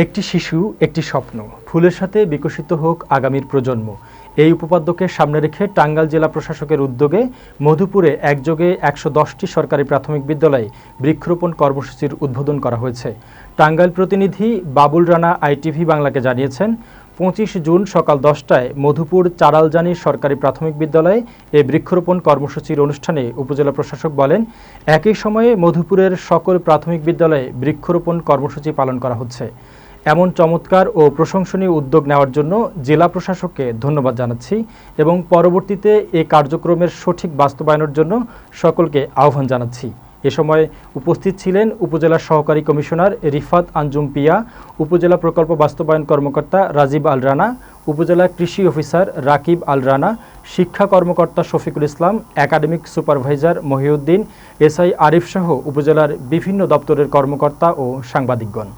একটি শিশু একটি স্বপ্ন, ফুলের সাথে বিকশিত হোক আগামীর প্রজন্ম। এই উপপাদ্যকে সামনে রেখে টাঙ্গাইল জেলা প্রশাসকের উদ্যোগে মধুপুরে একযোগে ১১০টি সরকারি প্রাথমিক বিদ্যালয়ে বৃক্ষরোপণ কর্মসূচির উদ্বোধন করা হয়েছে। টাঙ্গাইল প্রতিনিধি বাবুল রানা আইটিভি বাংলাকে জানিয়েছেন, ২৫ জুন সকাল ১০টায় মধুপুর চারালজানি সরকারি প্রাথমিক বিদ্যালয়ে এই বৃক্ষরোপণ কর্মসূচির অনুষ্ঠানে উপজেলা প্রশাসক বলেন, একই সময়ে মধুপুরের সকল প্রাথমিক বিদ্যালয়ে বৃক্ষরোপণ কর্মসূচি পালন করা হচ্ছে। এমন চমৎকার ও প্রশংসনীয় উদ্যোগ নেওয়ার জন্য জেলা প্রশাসককে ধন্যবাদ জানাচ্ছি এবং পরবর্তীতে এই কার্যক্রমের সঠিক বাস্তবায়নের জন্য সকলকে আহ্বান জানাচ্ছি। এ সময় উপস্থিত ছিলেন উপজেলা সহকারী কমিশনার রিফাত আঞ্জুম পিয়া, উপজেলা প্রকল্প বাস্তবায়ন কর্মকর্তা রাজীব আল রানা, উপজেলা কৃষি অফিসার রাকিব আল রানা, শিক্ষা কর্মকর্তা Shafiqul Islam, academic supervisor Mohiuddin, SI Arif সহ উপজেলার বিভিন্ন দপ্তরের কর্মকর্তা ও সাংবাদিকগণ।